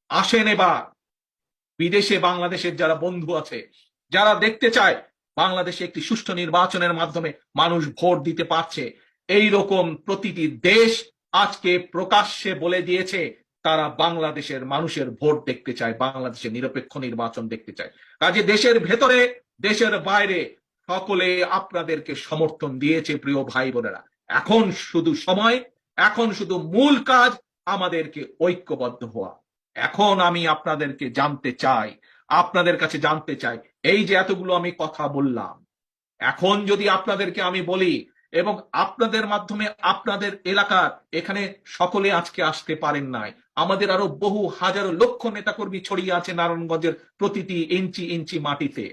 আসেন এবার বিদেশে বাংলাদেশের যারা বন্ধু আছে, যারা দেখতে চায় বাংলাদেশে একটি সুষ্ঠু নির্বাচনের মাধ্যমে মানুষ ভোট দিতে পারছে, এই রকম প্রতিটি দেশ আজকে প্রকাশ্যে বলে দিয়েছে তারা বাংলাদেশের মানুষের ভোট দেখতে চায়, বাংলাদেশের নিরপেক্ষ নির্বাচন দেখতে চায়। কাজে দেশের ভেতরে দেশের বাইরে সকলে আপনাদেরকে সমর্থন দিয়েছে প্রিয় ভাই বোনেরা। এখন শুধু সময়, এখন শুধু মূল কাজ আমাদেরকে ঐক্যবদ্ধ হওয়া। এখন আমি আপনাদেরকে জানতে চাই, আপনাদের কাছে জানতে চাই, এই যে এতগুলো আমি কথা বললাম, এখন যদি আপনাদেরকে আমি বলি এবং আপনাদের মাধ্যমে আপনাদের এলাকার এখানে সকলে আজকে আসতে পারেন নাই, আমাদের আরো বহু হাজারো লক্ষ নেতাকর্মী ছড়িয়ে আছে নারায়ণগঞ্জের প্রতিটি ইঞ্চি ইঞ্চি মাটিতে।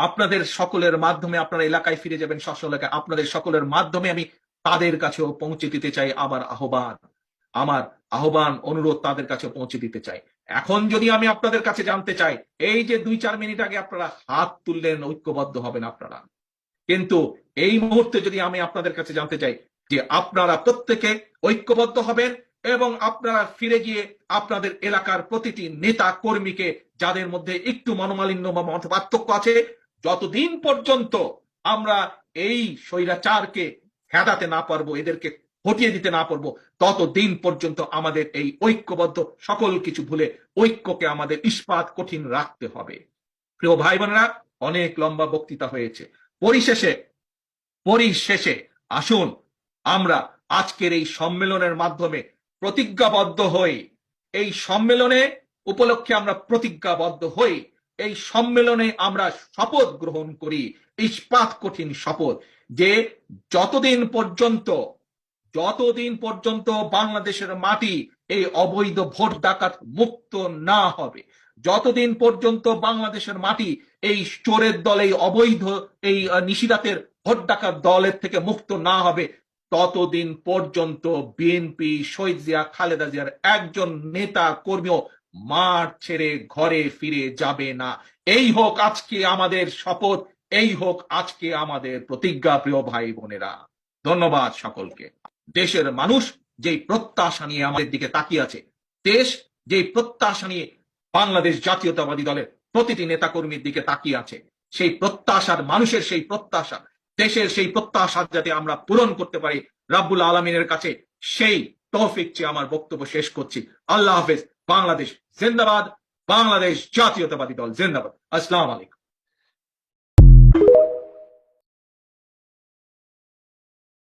আপনাদের সকলের মাধ্যমে আপনারা এলাকায় ফিরে যাবেন, স্ব এলাকায়, আপনাদের সকলের মাধ্যমে আমি তাদের কাছেও পৌঁছে দিতে চাই আমার আহ্বান অনুরোধ তাদের কাছে পৌঁছে দিতে চাই। এখন যদি আমি আপনাদের কাছে জানতে চাই, এই যে 2-4 মিনিট আগে আপনারা হাত তুললেন, ঐক্যবদ্ধ হবেন আপনারা, কিন্তু এই মুহূর্তে যদি আমি আপনাদের কাছে জানতে চাই যে আপনারা প্রত্যেকে ঐক্যবদ্ধ হবেন এবং আপনারা ফিরে গিয়ে আপনাদের এলাকার প্রতিটি নেতা কর্মীকে, যাদের মধ্যে একটু মনোমালিন্য বা মত পার্থক্য আছে, যতদিন পর্যন্ত আমরা এই স্বৈরাচারকে হেদাতে না পারবো, এদেরকে হটিয়ে দিতে না পারবো, ততদিন পর্যন্ত আমাদের এই ঐক্যবদ্ধ সকল কিছু ভুলে ঐক্যকে আমাদের ইস্পাত কঠিন রাখতে হবে। প্রিয় ভাই বোনেরা, অনেক লম্বা বক্তৃতা হয়েছে। পরিশেষে আসুন আমরা আজকের এই সম্মেলনের মাধ্যমে প্রতিজ্ঞাবদ্ধ হই, এই সম্মেলনে উপলক্ষে আমরা প্রতিজ্ঞাবদ্ধ হই, এই সম্মেলনে আমরা শপথ গ্রহণ করি, ইস্পাত কঠিন শপথ, যে যতদিন পর্যন্ত বাংলাদেশের মাটি এই অবৈধ ভোট ডাকাত মুক্ত না হবে, যতদিন পর্যন্ত বাংলাদেশের মাটি এই চোরের দল, এই অবৈধ এই নিশিরাতের ভোট ডাকাত দলের থেকে মুক্ত না হবে, ততদিন পর্যন্ত বিএনপি, শহীদ জিয়া, খালেদা জিয়ার একজন নেতা কর্মীও মাঠ ছেড়ে ঘরে ফিরে যাবে না। এই হোক আজকে আমাদের শপথ, এই হোক আজকে আমাদের প্রতিজ্ঞা। প্রিয় ভাই বোনেরা, ধন্যবাদ সকলকে। দেশের মানুষ যেই প্রত্যাশা নিয়ে আমাদের দিকে তাকিয়ে আছে, দেশ যেই প্রত্যাশা নিয়ে বাংলাদেশ জাতীয়তাবাদী দলের প্রতিটি নেতাকর্মীর দিকে তাকিয়ে আছে, সেই প্রত্যাশার, মানুষের সেই প্রত্যাশা, দেশের সেই প্রত্যাশা যাতে আমরা পূরণ করতে পারি, রাব্বুল আলামিনের কাছে সেই তৌফিক চেয়ে আমার বক্তব্য শেষ করছি। আল্লাহ হাফেজ। বাংলাদেশ জিন্দাবাদ, বাংলাদেশ জাতীয়তাবাদী দল জিন্দাবাদ। আসসালামু আলাইকুম।